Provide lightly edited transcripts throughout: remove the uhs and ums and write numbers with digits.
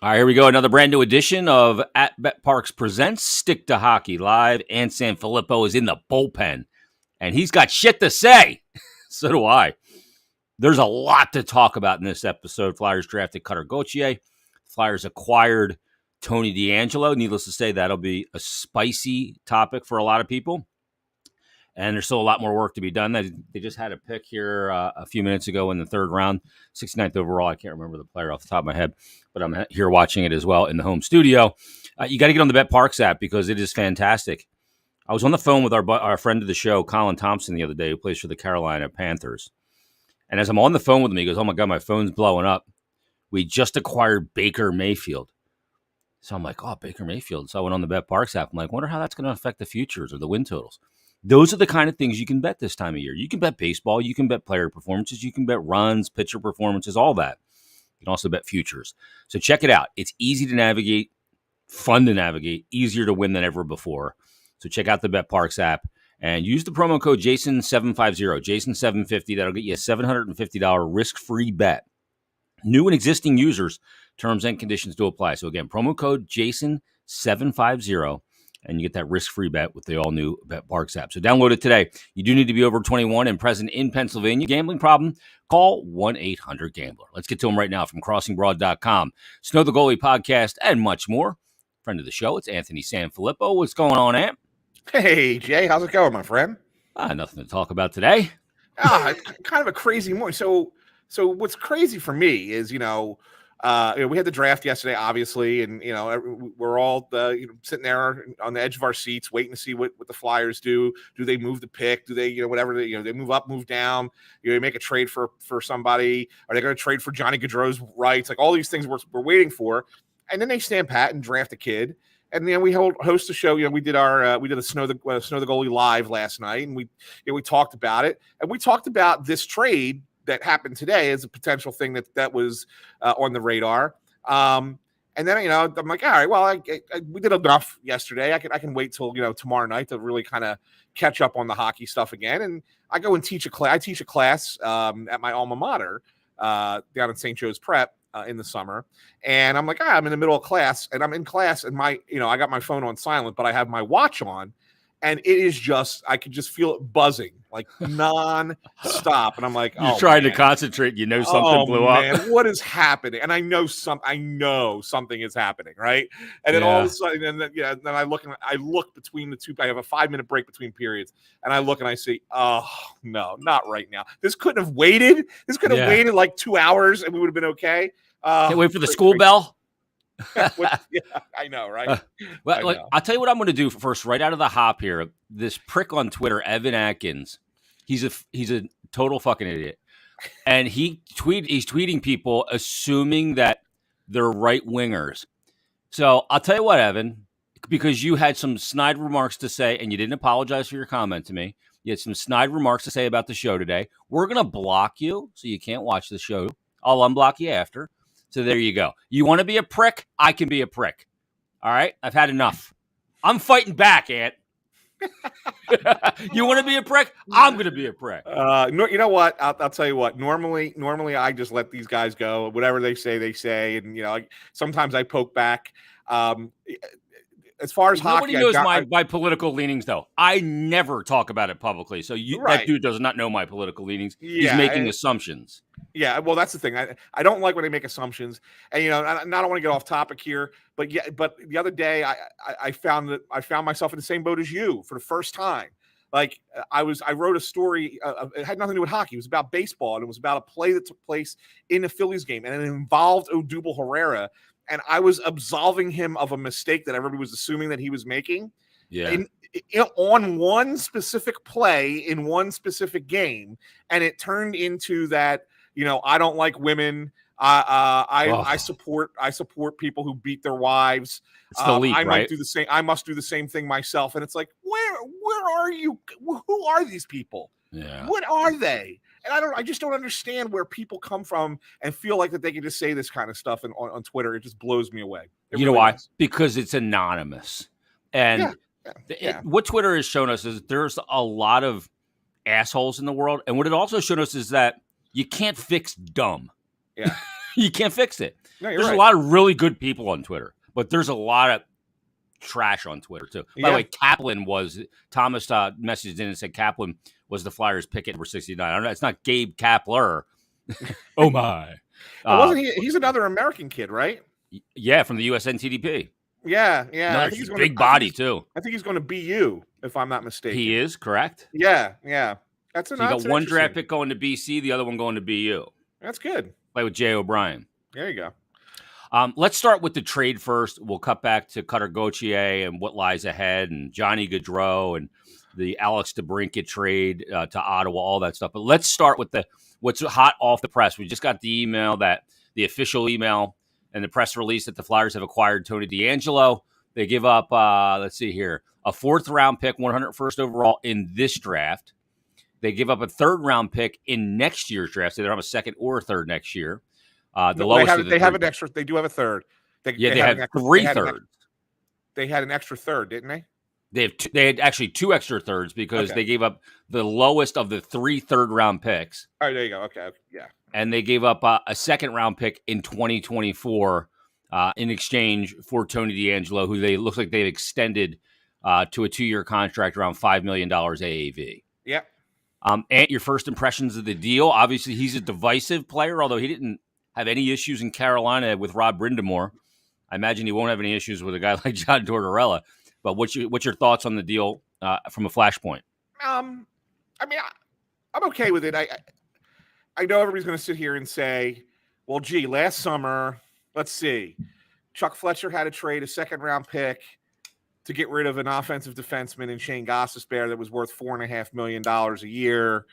All right, here we go. Another brand new edition of At Bet Parks Presents Stick to Hockey Live. And SanFilippo is in the bullpen, and he's got shit to say. So do I. There's a lot to talk about in this episode. Flyers drafted Cutter Gauthier. Flyers acquired Tony DeAngelo. Needless to say, that'll be a spicy topic for a lot of people. And there's still a lot more work to be done. They just had a pick here a few minutes ago in the third round, 69th overall. I can't remember the player off the top of my head, but I'm here watching it as well in the home studio. You got to get on the Bet Parks app because it is fantastic. I was on the phone with our friend of the show, Colin Thompson, the other day, who plays for the Carolina Panthers. And as I'm on the phone with him, he goes, "Oh my God, my phone's blowing up. We just acquired Baker Mayfield." So I'm like, "Oh, Baker Mayfield." So I went on the Bet Parks app. I'm like, wonder how that's going to affect the futures or the win totals. Those are the kind of things you can bet this time of year. You can bet baseball. You can bet player performances. You can bet runs, pitcher performances, all that. You can also bet futures. So check it out. It's easy to navigate, fun to navigate, easier to win than ever before. So check out the Bet Parks app and use the promo code JASON750, JASON750. That'll get you a $750 risk-free bet. New and existing users, terms and conditions do apply. So again, promo code JASON750. And you get that risk-free bet with the all-new Bet Parks app. So download it today. You do need to be over 21 and present in Pennsylvania. Gambling problem? Call 1-800-GAMBLER. Let's get to them right now from crossingbroad.com. Snow the Goalie podcast and much more. Friend of the show, it's Anthony SanFilippo. What's going on, Ant? Hey, Jay. How's it going, my friend? Nothing to talk about today. Kind of a crazy morning. So what's crazy for me is, we had the draft yesterday, obviously, and we're all sitting there on the edge of our seats, waiting to see what the Flyers do. Do they move the pick? Do they, whatever they move up, move down? They make a trade for somebody? Are they going to trade for Johnny Gaudreau's rights? Like all these things we're waiting for, and then they stand pat and draft a kid. And then we host a show. We did the Snow the Goalie live last night, and we talked about it, and we talked about this trade that happened today as a potential thing that was on the radar. And then, I'm like, all right, well, we did enough yesterday. I can wait till, tomorrow night to really kind of catch up on the hockey stuff again. And I go and teach a class. I teach a class at my alma mater down at St. Joe's Prep in the summer. And I'm like, I'm in the middle of class, and I'm in class, and I got my phone on silent, but I have my watch on. And it is I could just feel it buzzing like non-stop. And I'm like, you're trying to concentrate. Something blew up. What is happening? And I know something is happening, right? And then all of a sudden, then I look between the two. I have a 5-minute break between periods, and I look and I say, oh no, not right now. This couldn't have waited. This could have waited like 2 hours, and we would have been okay. Can't wait for the school bell. I know, right? I'll tell you what I'm going to do first, right out of the hop here. This prick on Twitter, Evan Atkins, he's a total fucking idiot, and he's tweeting people assuming that they're right wingers. So I'll tell you what, Evan, because you had some snide remarks to say, and you didn't apologize for your comment to me. You had some snide remarks to say about the show today. We're going to block you so you can't watch the show. I'll unblock you after. So there you go. You want to be a prick? I can be a prick. All right? I've had enough. I'm fighting back, Ant. You want to be a prick? I'm going to be a prick. You know what? I'll tell you what. Normally, I just let these guys go. Whatever they say. And, sometimes I poke back. As far as nobody hockey, knows my political leanings, though. I never talk about it publicly. So that dude does not know my political leanings. He's making assumptions. Yeah, well, that's the thing. I don't like when they make assumptions, and I don't want to get off topic here, but the other day I found myself in the same boat as you for the first time. Like I wrote a story. It had nothing to do with hockey. It was about baseball, and it was about a play that took place in a Phillies game, and it involved Odubel Herrera. And I was absolving him of a mistake that everybody was assuming that he was making. Yeah. On one specific play in one specific game, and it turned into that. I don't like women. I support people who beat their wives. It's the leap, I right? might do the same. I must do the same thing myself. And it's like, where are you? Who are these people? Yeah. What are they? And I just don't understand where people come from and feel like that they can just say this kind of stuff on Twitter. It just blows me away. You know why? Because it's anonymous. And what Twitter has shown us is there's a lot of assholes in the world. And what it also showed us is that you can't fix dumb. Yeah. You can't fix it. No, you're There's right. a lot of really good people on Twitter, but there's a lot of trash on Twitter too. By the way, Thomas messaged in and said Kaplan was the Flyers pick at number 69. I don't know. It's not Gabe Kapler. Oh my. Wasn't he? He's another American kid, right? Yeah, from the USNTDP. Yeah. I think he's big body too. I think he's going to BU, if I'm not mistaken. He is, correct? Yeah. That's so you got one draft pick going to BC, the other one going to BU. That's good. Play with Jay O'Brien. There you go. Let's start with the trade first. We'll cut back to Cutter Gauthier and what lies ahead, and Johnny Gaudreau and the Alex DeBrincat trade to Ottawa, all that stuff. But let's start with what's hot off the press. We just got the official email and the press release that the Flyers have acquired Tony DeAngelo. They give up, let's see here, a 4th-round pick, 101st overall in this draft. They give up a 3rd-round pick in next year's draft. So they don't have a 2nd or a 3rd next year. They have an extra. They do have a 3rd. They have 3 thirds. They had an extra 3rd, didn't they? They had actually 2 extra 3rds because they gave up the lowest of the 3 3rd-round picks. Oh, there you go. Okay, yeah. And they gave up a 2nd-round pick in 2024 in exchange for Tony DeAngelo, who looks like they've extended to a 2-year contract around $5 million AAV. Yeah. Ant, your first impressions of the deal? Obviously, he's a divisive player, although he didn't have any issues in Carolina with Rob Brindamore. I imagine he won't have any issues with a guy like John Tortorella. But what's your thoughts on the deal from a flashpoint? I mean, I'm okay with it. I know everybody's going to sit here and say, well, gee, last summer, let's see, Chuck Fletcher had to trade a 2nd-round pick to get rid of an offensive defenseman in Shane Gostisbehere that was worth $4.5 million a year.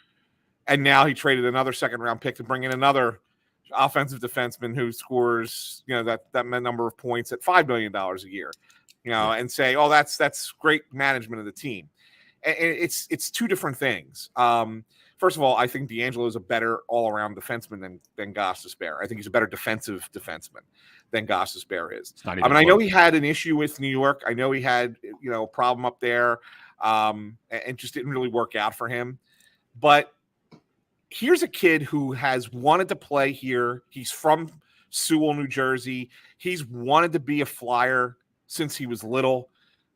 And now he traded another 2nd-round pick to bring in another offensive defenseman who scores, that number of points at $5 million a year, and say, oh, that's great management of the team. And it's 2 different things. First of all, I think DeAngelo is a better all-around defenseman than Gostisbehere. I think he's a better defensive defenseman than Gostisbehere is. I mean, I know he had an issue with New York. I know he had, a problem up there, and just didn't really work out for him. But here's a kid who has wanted to play here. He's from Sewell, New Jersey. He's wanted to be a Flyer since he was little.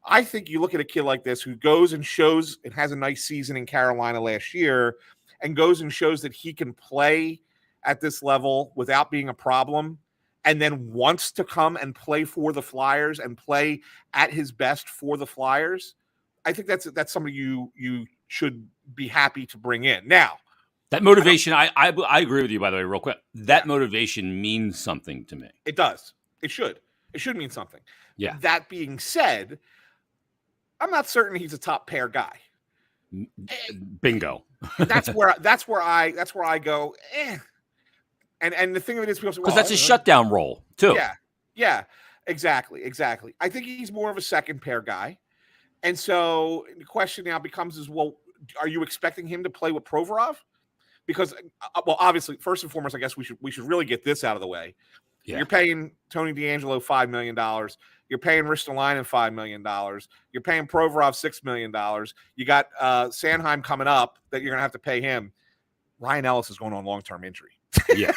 I think you look at a kid like this who goes and shows and has a nice season in Carolina last year and goes and shows that he can play at this level without being a problem, and then wants to come and play for the Flyers and play at his best for the Flyers. I think that's somebody you should be happy to bring in. Now, that motivation, I agree with you, by the way, real quick. That motivation means something to me. It does. It should. It should mean something. Yeah. That being said, I'm not certain he's a top pair guy. Bingo. that's where I go. And the thing of it is, because that's a shutdown role too. Yeah, exactly. I think he's more of a 2nd pair guy, and so the question now becomes: well, are you expecting him to play with Provorov? Because, well, obviously, first and foremost, I guess we should really get this out of the way. Yeah. You're paying Tony DeAngelo $5 million. You're paying Ristolainen $5 million. You're paying Provorov $6 million. You got Sanheim coming up that you're going to have to pay him. Ryan Ellis is going on long-term injury. Yeah,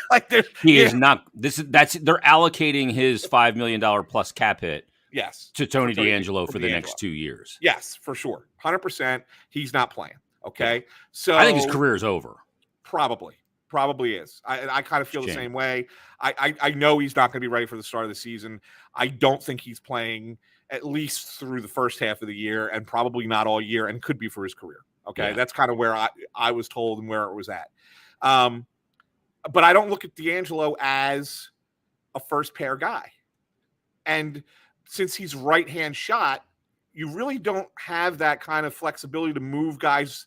he is not. They're allocating his $5 million plus cap hit. Yes, to Tony DeAngelo for the next 2 years. Yes, for sure, 100%. He's not playing. Okay, so I think his career is over. Probably is. I kind of feel the same way. I know he's not going to be ready for the start of the season. I don't think he's playing at least through the first half of the year, and probably not all year, and could be for his career. Okay, that's kind of where I was told and where it was at. But I don't look at DeAngelo as a 1st pair guy. And since he's right-hand shot, you really don't have that kind of flexibility to move guys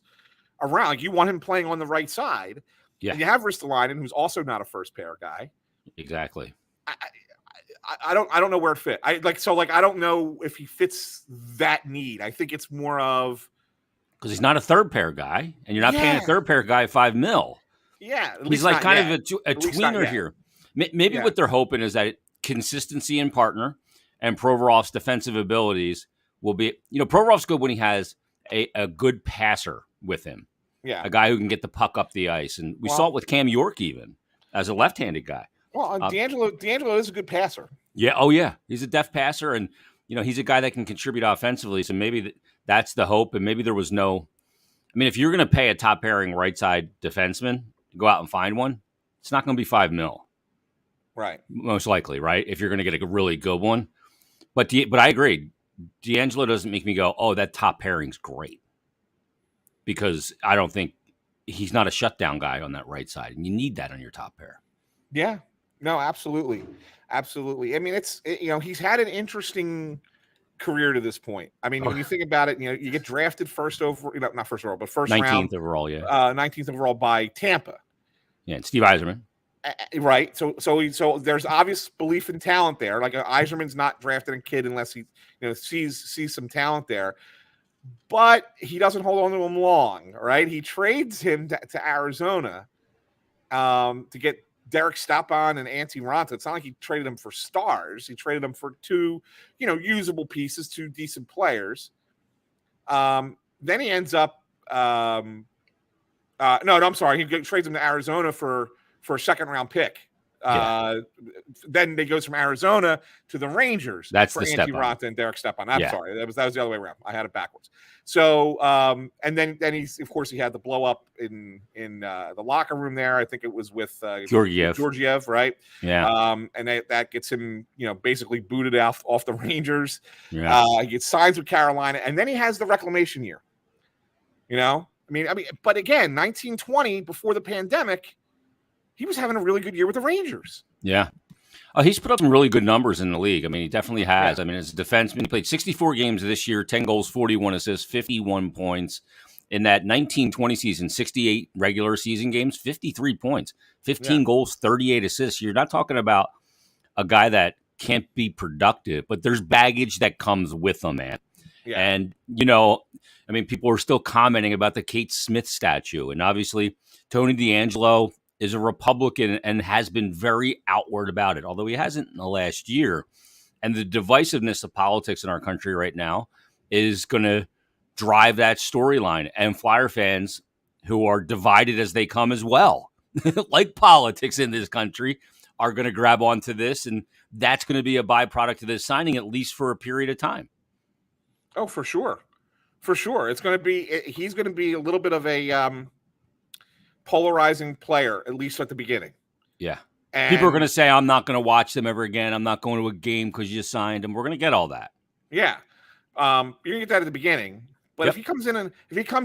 around. Like, you want him playing on the right side. Yeah. And you have Ristolainen, who's also not a 1st pair guy. Exactly. I don't know where it fit. I don't know if he fits that need. I think it's more of because he's not a 3rd pair guy, and you're not paying a 3rd pair guy $5 million. Yeah, he's like kind of a tweener here. Maybe what they're hoping is that consistency in partner and Provorov's defensive abilities will be. Provorov's good when he has a good passer with him. Yeah, a guy who can get the puck up the ice, and we saw it with Cam York even as a left-handed guy. Well, D'Angelo is a good passer. Yeah. Oh, yeah. He's a deft passer, and he's a guy that can contribute offensively. So maybe that's the hope. And maybe there was no. I mean, if you're going to pay a top pairing right side defenseman, go out and find one. It's not going to be $5 million, right? Most likely, right? If you're going to get a really good one, but I agree. D'Angelo doesn't make me go, "Oh, that top pairing's great," because I don't think he's not a shutdown guy on that right side, and you need that on your top pair. Yeah. No, absolutely. Absolutely. I mean, he's had an interesting career to this point. I mean, when you think about it, you get drafted first over, not first overall, but first 19th round overall, yeah. 19th overall by Tampa. Yeah, and Steve Yzerman. Right. So there's obvious belief in talent there. Like Yzerman's not drafting a kid unless he, sees some talent there. But he doesn't hold on to him long, right? He trades him to Arizona to get Derek Stepan and Antti Raanta. It's not like he traded them for stars. He traded them for two, usable pieces, two decent players. Then he ends up no, I'm sorry. He trades them to Arizona for a second round pick. Then they goes from Arizona to the Rangers. That's for the Antti Raanta and Derek Stepan. I'm sorry, that was the other way around. I had it backwards. So and then he had the blow up in the locker room there. I think it was with Georgiev, right? Yeah. And that gets him basically booted off the Rangers. Yeah. He gets signs with Carolina, and then he has the reclamation year. I mean, but again, 1920 before the pandemic, he was having a really good year with the Rangers. Yeah. He's put up some really good numbers in the league. I mean, he definitely has. Yeah. I mean, as a defenseman, he played 64 games this year, 10 goals, 41 assists, 51 points. In that 1920 season, 68 regular season games, 53 points, 15 goals, 38 assists. You're not talking about a guy that can't be productive, but there's baggage that comes with him, man. Yeah. And, I mean, people are still commenting about the Kate Smith statue. And obviously, Tony DeAngelo is a Republican and has been very outward about it, although he hasn't in the last year. And the divisiveness of politics in our country right now is going to drive that storyline. And Flyer fans who are divided as they come as well, like politics in this country, are going to grab onto this. And that's going to be a byproduct of this signing, at least for a period of time. Oh, for sure. For sure. He's going to be a little bit of a polarizing player, at least at the beginning. Yeah. And people are going to say, I'm not going to watch them ever again. I'm not going to a game because you signed him. We're going to get all that. Yeah. You're going to get that at the beginning. But if he comes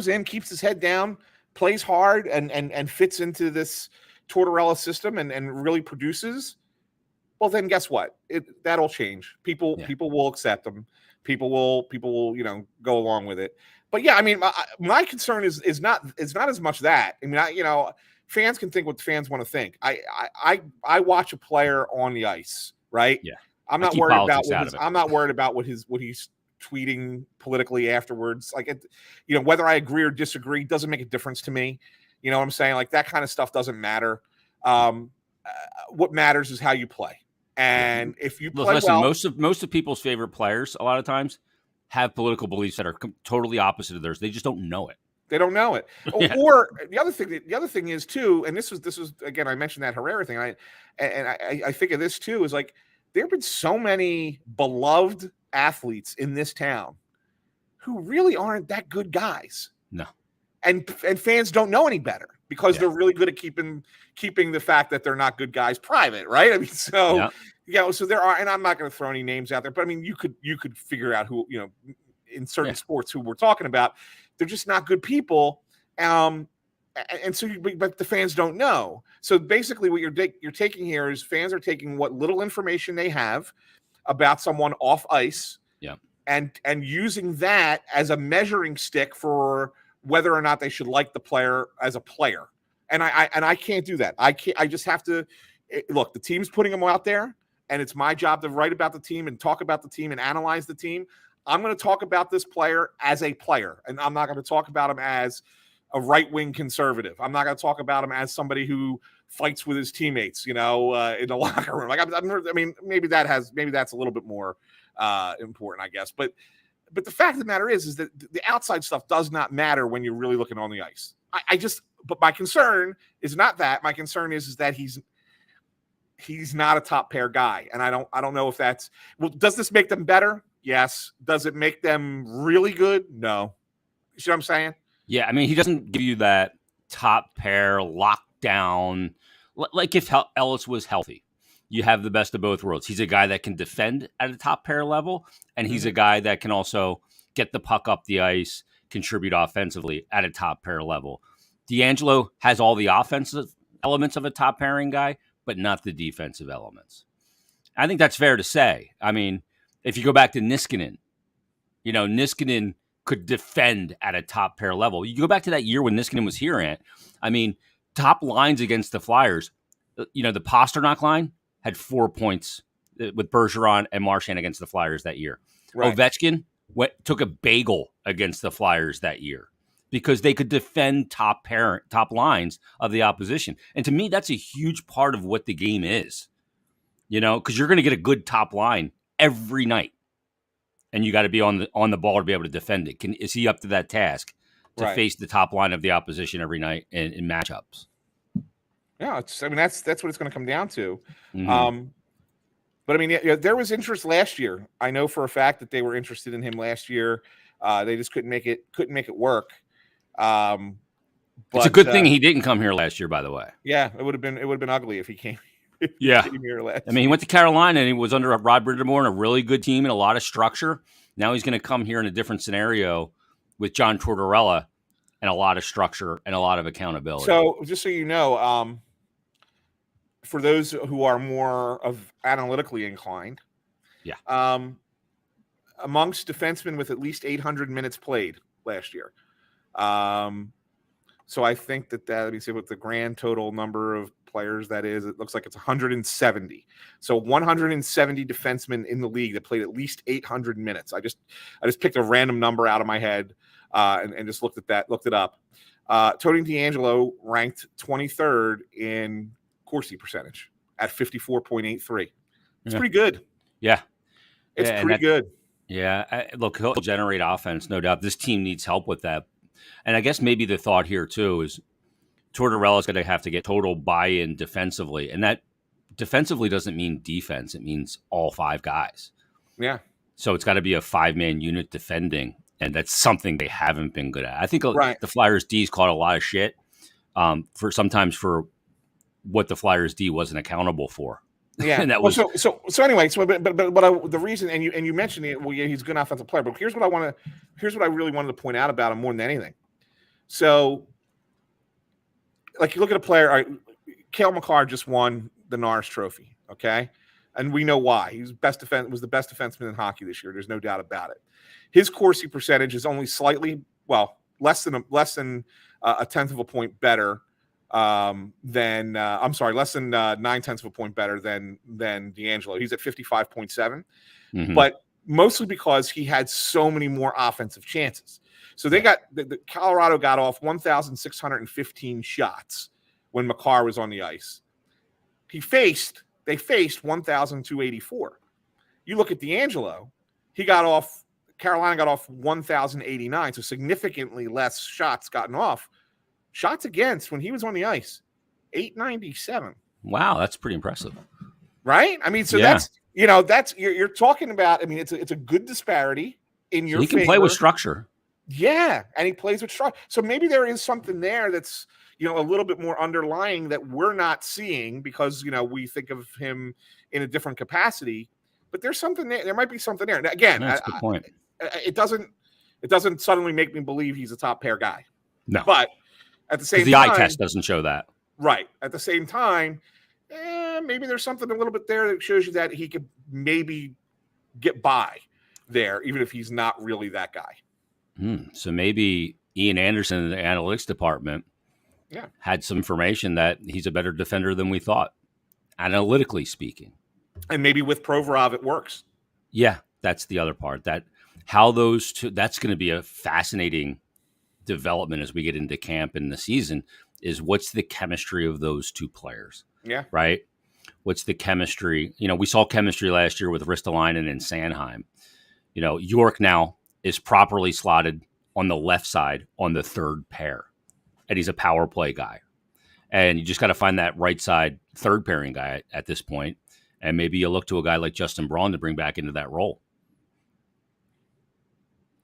in, keeps his head down, plays hard and fits into this Tortorella system and really produces, well, then guess what? That'll change. People will accept him. People will go along with it. But yeah, I mean, my concern is not as much that. I mean, fans can think what fans want to think. I watch a player on the ice, right? Yeah. I'm not worried about what he's tweeting politically afterwards. Like, whether I agree or disagree doesn't make a difference to me. You know what I'm saying? Like, that kind of stuff doesn't matter. What matters is how you play. And if you play well, most of people's favorite players, a lot of times, have political beliefs that are totally opposite of theirs. They just don't know it. They don't know it. Yeah. Or the other thing is too, and this was again, I mentioned that Herrera thing. I think of this too, is like there have been so many beloved athletes in this town who really aren't that good guys. No. And fans don't know any better because they're really good at keeping the fact that they're not good guys private, right? I mean, so so there are, and I'm not going to throw any names out there, but I mean, you could figure out who, in certain sports who we're talking about. They're just not good people, and so but the fans don't know. So basically, what you're taking here is fans are taking what little information they have about someone off ice, and using that as a measuring stick for whether or not they should like the player as a player. And I can't do that. I just have to look, the team's putting them out there, and it's my job to write about the team and talk about the team and analyze the team. I'm going to talk about this player as a player, and I'm not going to talk about him as a right-wing conservative. I'm not going to talk about him as somebody who fights with his teammates, in the locker room. Like, I mean, maybe that's a little bit more important, I guess. But the fact of the matter is that the outside stuff does not matter when you're really looking on the ice. But my concern is not that. My concern is that he's not a top pair guy. And I don't know if that's, well, does this make them better? Yes. Does it make them really good? No. You see what I'm saying? Yeah, I mean, he doesn't give you that top pair lockdown. Like if Ellis was healthy, you have the best of both worlds. He's a guy that can defend at a top pair level, and he's a guy that can also get the puck up the ice, contribute offensively at a top pair level. D'Angelo has all the offensive elements of a top pairing guy, but not the defensive elements. I think that's fair to say. I mean, if you go back to Niskanen, Niskanen could defend at a top pair level. You go back to that year when Niskanen was here, Ant. I mean, top lines against the Flyers, the Pasternak line had 4 points with Bergeron and Marchand against the Flyers that year. Right. Ovechkin took a bagel against the Flyers that year because they could defend top lines of the opposition. And to me, that's a huge part of what the game is, because you're going to get a good top line every night. And you got to be on the ball to be able to defend it. Is he up to that task to face the top line of the opposition every night in matchups? Yeah, that's what it's going to come down to. Mm-hmm. But I mean, there was interest last year. I know for a fact that they were interested in him last year. They just couldn't make it work. But it's a good thing he didn't come here last year, by the way. Yeah, it would have been ugly if he came. Yeah, I mean, he went to Carolina and he was under Rod Bridgemore and a really good team and a lot of structure. Now he's going to come here in a different scenario with John Tortorella and a lot of structure and a lot of accountability. So, just so you know, for those who are more of analytically inclined, amongst defensemen with at least 800 minutes played last year. So I think that let me see what the grand total number of players that is. It looks like it's 170. So 170 defensemen in the league that played at least 800 minutes. I just picked a random number out of my head and just looked it up. Tony DeAngelo ranked 23rd in Corsi percentage at 54.83. It's pretty good. Yeah. It's pretty good. Yeah. Look, he'll generate offense, no doubt. This team needs help with that. And I guess maybe the thought here, too, is Tortorella's going to have to get total buy-in defensively. And that defensively doesn't mean defense. It means all five guys. Yeah. So it's got to be a five-man unit defending. And that's something they haven't been good at. I think the Flyers D's caught a lot of shit for what the Flyers D wasn't accountable for. Yeah. And that was so anyway. But the reason, and you mentioned it. Well, yeah, he's a good offensive player. But here's what I really wanted to point out about him more than anything. So, like, you look at a player. All right, Cale Makar just won the Norris Trophy. Okay, and we know why. He was the best defenseman in hockey this year. There's no doubt about it. His Corsi percentage is only slightly, less than a tenth of a point better less than 9/10 of a point better than DeAngelo. He's at 55.7, but mostly because he had so many more offensive chances. So they got the Colorado got off 1,615 shots when Makar was on the ice. They faced 1,284. You look at DeAngelo, Carolina got off 1,089, so significantly less shots gotten off. Shots against when he was on the ice, 897. Wow, that's pretty impressive, right? I mean, so that's you're talking about. I mean, it's a good disparity in your. He can play with structure. Yeah, and he plays with structure. So maybe there is something there that's a little bit more underlying that we're not seeing because we think of him in a different capacity. But there's something there. There might be something there. Now, again, that's a good point. It doesn't suddenly make me believe he's a top pair guy. No, but at the same time, the eye test doesn't show that. Right. At the same time, maybe there's something a little bit there that shows you that he could maybe get by there, even if he's not really that guy. So maybe Ian Anderson in the analytics department had some information that he's a better defender than we thought, analytically speaking. And maybe with Provorov, it works. Yeah, that's the other part. That's going to be a fascinating development as we get into camp in the season is what's the chemistry of those two players? Yeah. Right? What's the chemistry? We saw chemistry last year with Ristolainen and Sanheim. York now is properly slotted on the left side on the third pair, and he's a power play guy. And you just got to find that right side third pairing guy at this point. And maybe you look to a guy like Justin Braun to bring back into that role.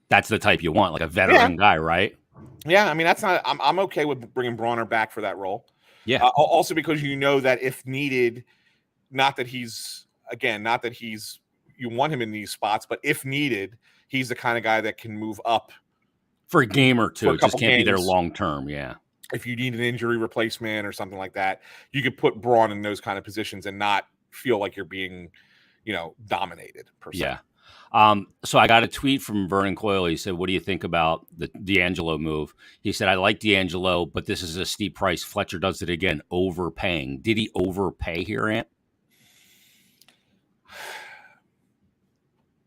That's the type you want, like a veteran guy, right? Yeah, I mean, that's not. I'm okay with bringing Bronner back for that role. Yeah. Also because you know that if needed, not that he's you want him in these spots, but if needed, he's the kind of guy that can move up for a game or two. It just can't be there games. long term. Yeah. If you need an injury replacement or something like that, you could put Braun in those kind of positions and not feel like you're being, dominated per se. Yeah. So I got a tweet from Vernon Coyle. He said, "What do you think about the D'Angelo move?" He said, "I like D'Angelo, but this is a steep price. Fletcher does it again, overpaying. Did he overpay here, Ant?"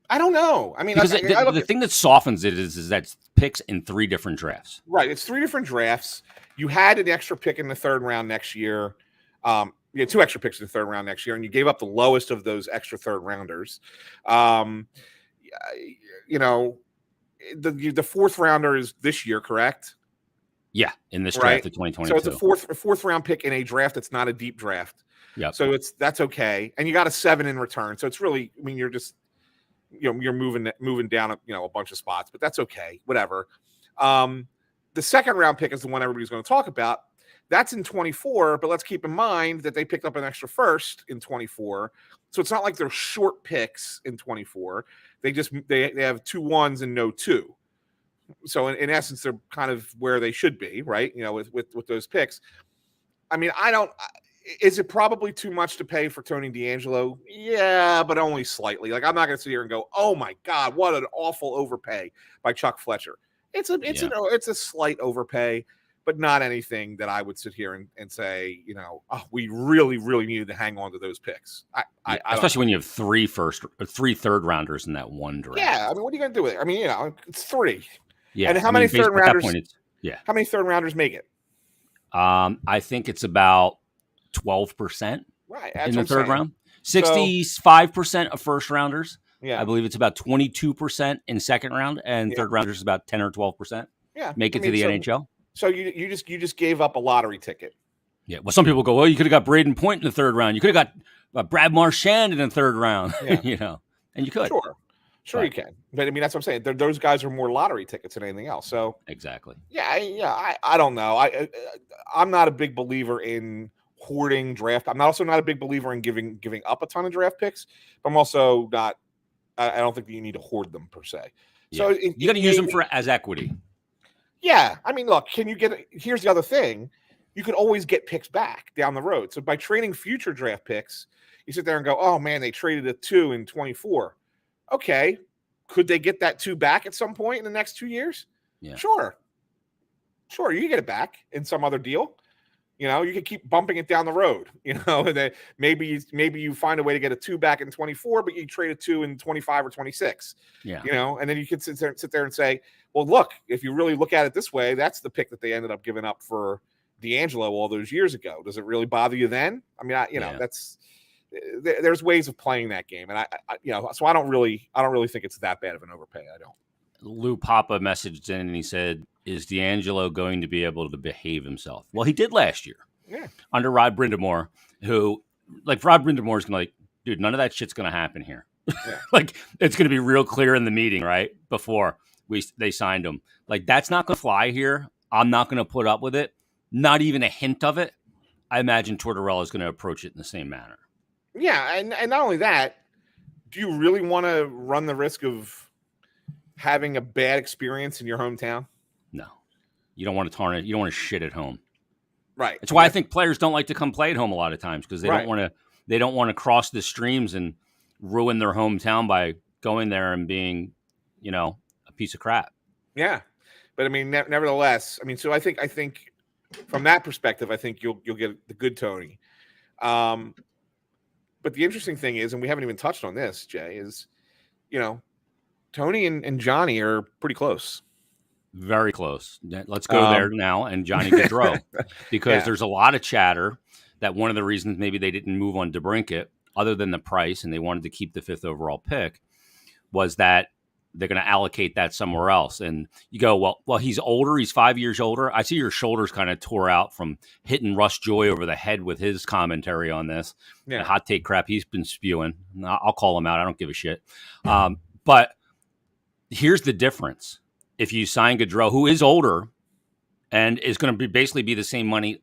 I don't know. I mean, because the thing that softens it is that picks in 3 different drafts. Right. It's 3 different drafts. You had an extra pick in the 3rd round next year. You had 2 extra picks in the 3rd round next year, and you gave up the lowest of those extra 3rd rounders. The 4th rounder is this year, correct? Yeah, in this draft of 2022. So it's a fourth round pick in a draft that's not a deep draft. Yeah. So that's okay, and you got a 7 in return. So it's really, I mean, you're just you're moving down a bunch of spots, but that's okay, whatever. The 2nd round pick is the one everybody's going to talk about. That's in 24, but let's keep in mind that they picked up an extra first in 24. So it's not like they're short picks in 24. They have 2 1s and no 2. So in essence, they're kind of where they should be, right? With those picks. I mean, is it probably too much to pay for Tony D'Angelo? Yeah, but only slightly. Like, I'm not going to sit here and go, "Oh my God, what an awful overpay by Chuck Fletcher." It's a slight overpay, but not anything that I would sit here and say, we really, really needed to hang on to those picks. Especially when you have 3 third rounders in that one draft. Yeah, I mean, what are you going to do with it? I mean, it's 3. Yeah, and how many third rounders? How many third rounders make it? I think it's about 12%. Right, in the 3rd round. 65% of first rounders. Yeah, I believe it's about 22% in 2nd round, and 3rd rounders is about 10 or 12%. Yeah, make it to the NHL. So you just gave up a lottery ticket. Yeah. Well, some people go, "Well, you could have got Braden Point in the 3rd round. You could have got Brad Marchand in the 3rd round." Yeah. And you could. Sure, you can. But I mean, that's what I'm saying. Those guys are more lottery tickets than anything else. So exactly. Yeah. I don't know. I'm not a big believer in hoarding draft. I'm also not a big believer in giving up a ton of draft picks. But I'm also not. I don't think that you need to hoard them per se. Yeah. So you got to use them as equity. Yeah, I mean, look, here's the other thing. You could always get picks back down the road. So by trading future draft picks, you sit there and go, "Oh man, they traded a 2 in 24. Okay, could they get that 2 back at some point in the next 2 years? Yeah. Sure, you can get it back in some other deal. You can keep bumping it down the road. And then maybe you find a way to get a 2 back in 24, but you trade a 2 in 25 or 26. Yeah. And then you could sit there and say, "Well, look, if you really look at it this way, that's the pick that they ended up giving up for D'Angelo all those years ago. Does it really bother you then?" I mean, there's ways of playing that game, and so I don't really think it's that bad of an overpay. I don't. Lou Papa messaged in and he said, "Is D'Angelo going to be able to behave himself?" Well, he did last year. Yeah. Under Rod Brindamore, who, like, Rod Brindamore is going to, like, "Dude, none of that shit's going to happen here." Yeah. Like, it's going to be real clear in the meeting, right? Before they signed him. Like, that's not going to fly here. I'm not going to put up with it. Not even a hint of it. I imagine Tortorella is going to approach it in the same manner. Yeah, and not only that, do you really want to run the risk of having a bad experience in your hometown? No. You don't want to tarnish. You don't want to shit at home. Right. That's why I think players don't like to come play at home a lot of times, because they don't want to. They don't want to cross the streams and ruin their hometown by going there and being, a piece of crap. Yeah, but I mean, nevertheless, I mean, so I think from that perspective, I think you'll get the good Tony. But the interesting thing is, and we haven't even touched on this, Jay, is, Tony and Johnny are pretty close. Very close. Let's go there now, and Johnny Gaudreau, because there's a lot of chatter that one of the reasons maybe they didn't move on DeBrincat, other than the price, and they wanted to keep the 5th overall pick, was that they're going to allocate that somewhere else. And you go, well, he's older. He's 5 years older. I see your shoulders kind of tore out from hitting Russ Joy over the head with his commentary on this. Yeah. The hot take crap he's been spewing. I'll call him out. I don't give a shit. But here's the difference. If you sign Gaudreau, who is older and is going to basically be the same money,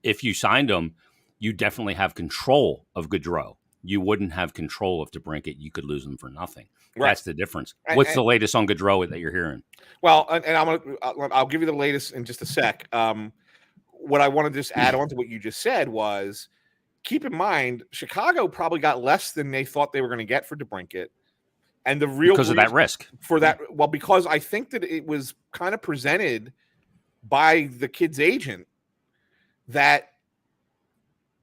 if you signed him, you definitely have control of Gaudreau. You wouldn't have control of DeBrincat. You could lose him for nothing. Right. That's the difference. What's the latest on Gaudreau that you're hearing? Well, and I'll give you the latest in just a sec. What I want to just add on to what you just said was, keep in mind, Chicago probably got less than they thought they were going to get for DeBrincat. And the real because of that risk for that, well, because I think that it was kind of presented by the kid's agent that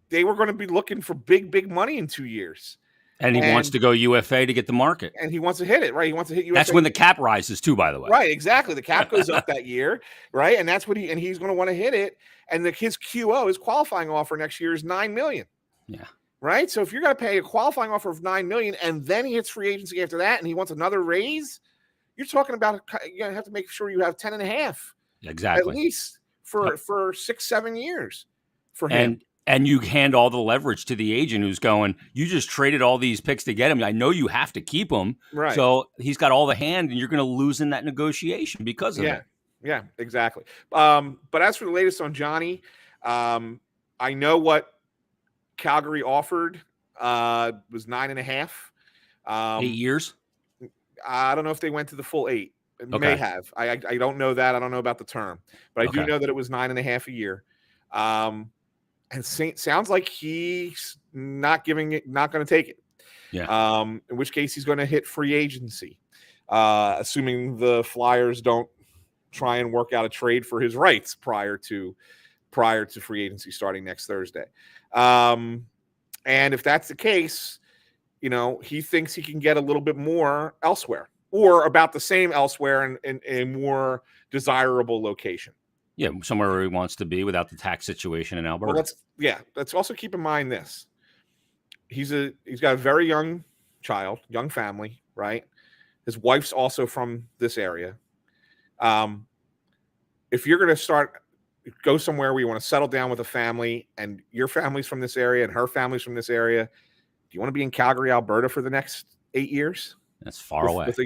they were going to be looking for big money in 2 years. And he wants to go UFA to get the market. And he wants to hit it, right? He wants to hit UFA. That's when the cap rises too, by the way. Right, exactly. The cap goes up that year, right? And that's what he's going to want to hit it. And his QO, his qualifying offer next year is $9 million. Yeah. Right? So if you're going to pay a qualifying offer of $9 million and then he hits free agency after that and he wants another raise, you're talking about you're going to have to make sure you have 10 and a half. Exactly. At least for 6-7 years for him. And you hand all the leverage to the agent who's going, you just traded all these picks to get him. I know you have to keep him. Right. So he's got all the hand, and you're going to lose in that negotiation because of it. Yeah, exactly. But as for the latest on Johnny, I know what Calgary offered was 9.5. 8 years? I don't know if they went to the full 8. It may have. I don't know that. I don't know about the term. But I do know that it was 9.5 a year. And sounds like he's not going to take it. Yeah. In which case he's going to hit free agency, assuming the Flyers don't try and work out a trade for his rights prior to free agency starting next Thursday. And if that's the case, he thinks he can get a little bit more elsewhere, or about the same elsewhere in a more desirable location. Yeah, somewhere where he wants to be without the tax situation in Alberta. Well, let's also keep in mind this. He's got a very young child, young family, right? His wife's also from this area. If you're going to go somewhere where you want to settle down with a family and your family's from this area and her family's from this area, do you want to be in Calgary, Alberta for the next 8 years? That's far away. With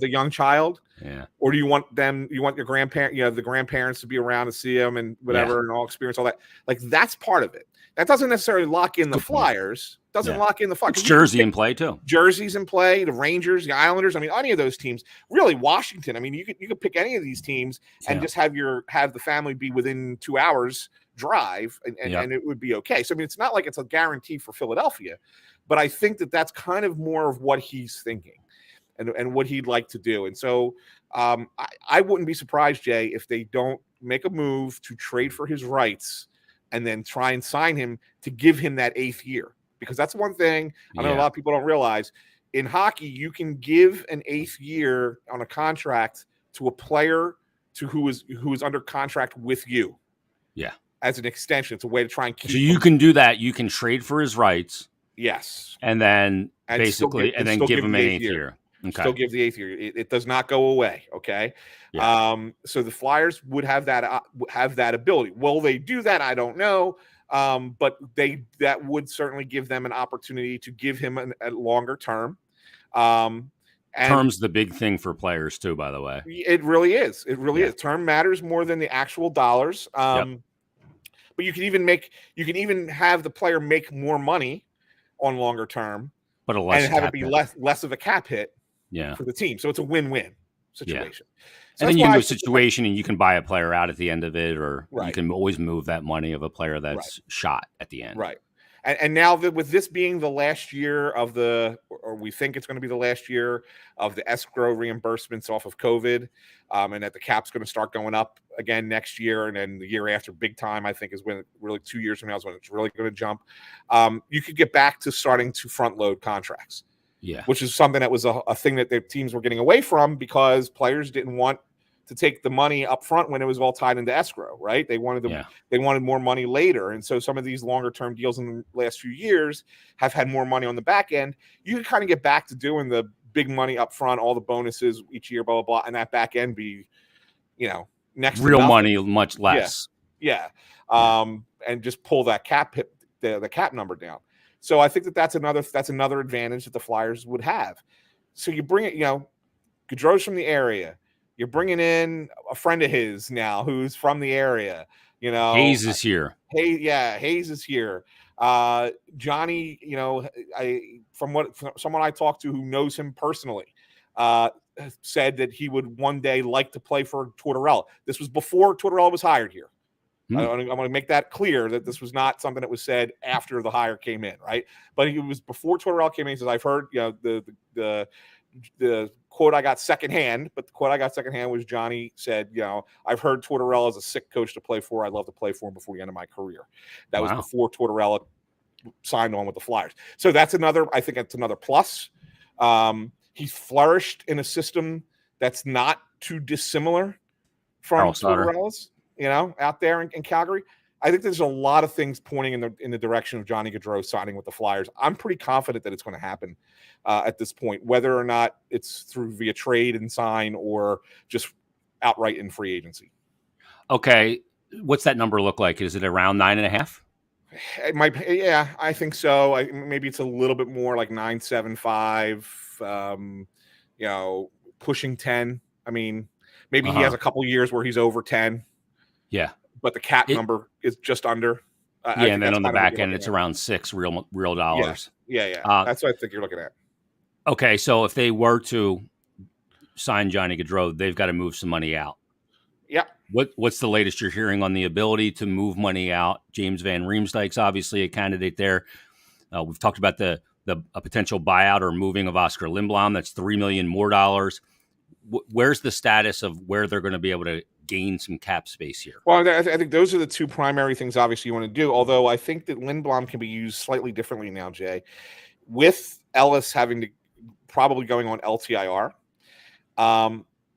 a young child. Yeah. Or do you want your grandparent, the grandparents to be around to see them and whatever and all experience all that? Like, that's part of it. That doesn't necessarily lock in the Flyers. Doesn't lock in the Flyers. It's Jersey in play too. Jersey's in play, the Rangers, the Islanders. I mean, any of those teams. Really, Washington. I mean, you could pick any of these teams and just have the family be within 2 hours drive and it would be okay. So I mean, it's not like it's a guarantee for Philadelphia, but I think that's kind of more of what he's thinking. And what he'd like to do. And so I wouldn't be surprised, Jay, if they don't make a move to trade for his rights and then try and sign him to give him that 8th year. Because that's one thing I know a lot of people don't realize. In hockey, you can give an 8th year on a contract to a player who is under contract with you. Yeah. As an extension. It's a way to try and keep So you can do that. You can trade for his rights. Yes. And then basically give him an 8th year. Okay. Still give the 8th year. It does not go away. Okay. Yeah. So the Flyers would have that ability. Will they do that? I don't know. But that would certainly give them an opportunity to give him a longer term. And term's the big thing for players too, by the way. It really is. It really is. Term matters more than the actual dollars. But you can even have the player make more money on longer term, but have it be less of a cap hit. For the team. So it's a win-win situation. So and then you move a situation and you can buy a player out at the end of it, or you can always move that money of a player that's shot at the end. Right. And now with this being the last year of or we think it's going to be the last year of the escrow reimbursements off of COVID, and that the cap's going to start going up again next year, and then the year after, big time, I think, is when really 2 years from now is when it's really going to jump. You could get back to starting to front load contracts. Yeah, which is something that was a thing that their teams were getting away from because players didn't want to take the money up front when it was all tied into escrow, right? They wanted they wanted more money later. And so some of these longer term deals in the last few years have had more money on the back end. You can kind of get back to doing the big money up front, all the bonuses each year, blah, blah, blah, and that back end be, next to Real nothing. money, much less. Yeah. And just pull that the cap number down. So I think that's another advantage that the Flyers would have. So you bring it, Gaudreau's from the area. You're bringing in a friend of his now who's from the area. Hayes is here. Hayes is here. Johnny, from someone I talked to who knows him personally, said that he would one day like to play for Tortorella. This was before Tortorella was hired here. I want to make that clear that this was not something that was said after the hire came in, right? But it was before Tortorella came in. He says, I've heard, the quote I got secondhand, but the quote I got secondhand was Johnny said, I've heard Tortorella is a sick coach to play for. I'd love to play for him before the end of my career. That was before Tortorella signed on with the Flyers. So I think that's another plus. He's flourished in a system that's not too dissimilar from Tortorella's, out there in Calgary. I think there's a lot of things pointing in the direction of Johnny Gaudreau signing with the Flyers. I'm pretty confident that it's going to happen at this point, whether or not it's via trade and sign or just outright in free agency. Okay. What's that number look like? Is it around 9.5? It might, yeah, I think so. Maybe it's a little bit more like 9.75, pushing 10. I mean, maybe he has a couple years where he's over 10. Yeah. But the cap number is just under. And then on the back end, it's around $6 real dollars. Yeah. That's what I think you're looking at. Okay, so if they were to sign Johnny Gaudreau, they've got to move some money out. Yeah. What's the latest you're hearing on the ability to move money out? James Van Riemsdyk's obviously a candidate there. We've talked about a potential buyout or moving of Oscar Lindblom. That's $3 million more dollars. Where's the status of where they're going to be able to gain some cap space here? Well, I think those are the two primary things obviously you want to do, although I think that Lindblom can be used slightly differently now, Jay. With Ellis having to probably going on LTIR,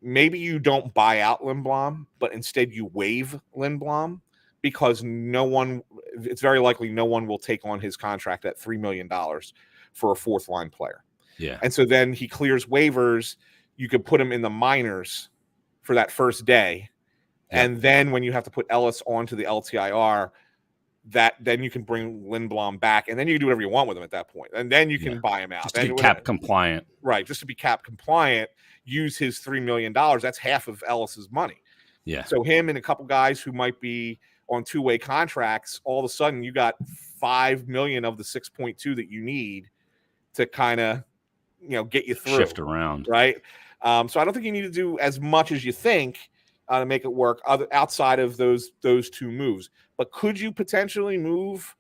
maybe you don't buy out Lindblom, but instead you waive Lindblom because it's very likely no one will take on his contract at $3 million for a fourth line player. Yeah. And so then he clears waivers. You could put him in the minors for that first day. Yeah. And then when you have to put Ellis onto the LTIR, then you can bring Lindblom back, and then you can do whatever you want with him at that point. And then you can buy him out. Just to be cap compliant. Right, just to be cap compliant, use his $3 million. That's half of Ellis's money. Yeah. So him and a couple guys who might be on two-way contracts, all of a sudden you got $5 million of the 6.2 that you need to kind of, get you through. Shift around. Right? So I don't think you need to do as much as you think to make it work outside of those two moves. But could you potentially move,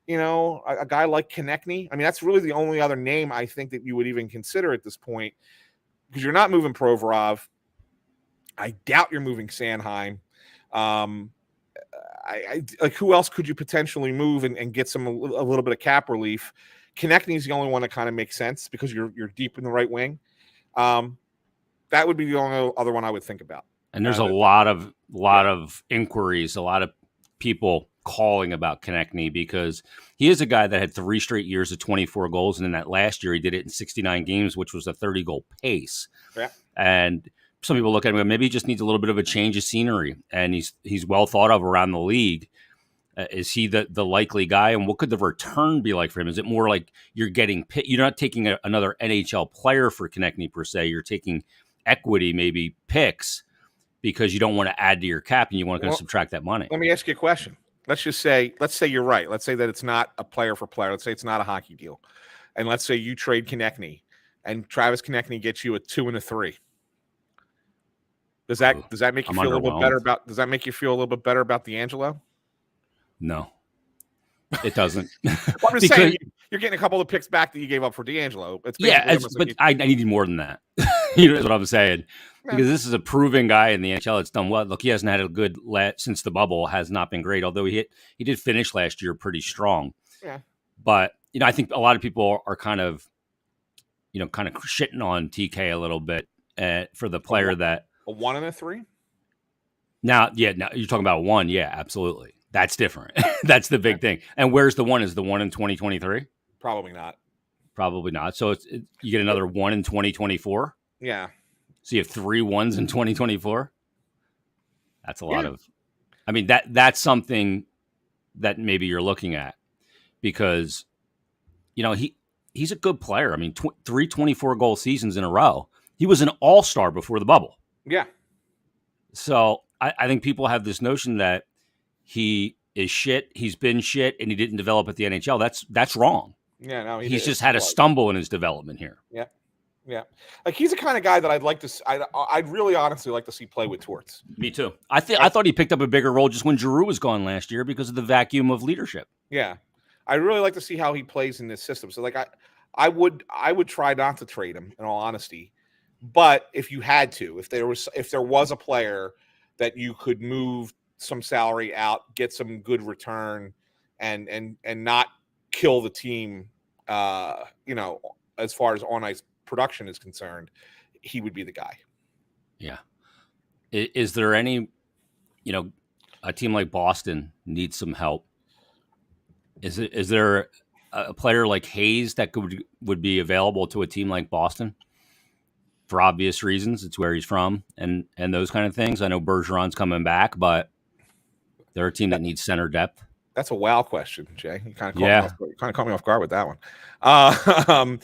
a guy like Konechny? I mean, that's really the only other name I think that you would even consider at this point, because you're not moving Provorov. I doubt you're moving Sanheim. I like, who else could you potentially move and get a little bit of cap relief? Konechny is the only one that kind of makes sense because you're deep in the right wing. That would be the only other one I would think about. And there's a lot of inquiries, a lot of people calling about Konechny because he is a guy that had 3 straight years of 24 goals. And in that last year, he did it in 69 games, which was a 30-goal pace. Yeah. And some people look at him and maybe he just needs a little bit of a change of scenery. And he's well thought of around the league. Is he the likely guy? And what could the return be like for him? Is it more like you're not taking another NHL player for Konechny per se. You're taking equity, maybe picks, because you don't want to add to your cap and you want to subtract that money. Let me ask you a question. Let's say you're right. Let's say that it's not a player for player. Let's say it's not a hockey deal. And let's say you trade Konechny and Travis Konechny gets you a 2 and a 3. Does that make you feel a little bit better about D'Angelo? No. It doesn't. Well, I'm just saying you're getting a couple of picks back that you gave up for D'Angelo. But I needed more than that. That's what I'm saying. Because this is a proven guy in the NHL. It's done well. Look, he hasn't had a good since the bubble. Has not been great. Although he did finish last year pretty strong. Yeah. But I think a lot of people are kind of shitting on TK a little bit for the player that a 1 and a 3. Now you're talking about 1. Yeah, absolutely. That's different. That's the big thing. And where's the 1? Is the 1 in 2023? Probably not. Probably not. So you get another one in 2024. Yeah. So you have 3 ones in 2024. That's a lot Yeah. of. I mean that's something that maybe you're looking at because he's a good player. I mean, 3 24-goal seasons in a row. He was an all-star before the bubble. Yeah. So I think people have this notion that he is shit, he's been shit, and he didn't develop at the NHL. That's wrong. Yeah. No, He's just had a stumble in his development here. Yeah. Yeah. Like he's the kind of guy that I'd like to. I'd really honestly like to see play with Torts. Me too. I thought he picked up a bigger role just when Giroux was gone last year because of the vacuum of leadership. Yeah. I really like to see how he plays in this system. So like I would try not to trade him in all honesty. But if you had to, if there was a player that you could move some salary out, get some good return, and not kill the team, as far as on ice production is concerned, he would be the guy. Yeah. Is there any, a team like Boston needs some help? Is there a player like Hayes that would be available to a team like Boston? For obvious reasons, it's where he's from, and those kind of things. I know Bergeron's coming back, but they're a team that needs center depth. That's a wow question, Jay. You kind of caught me off guard with that one.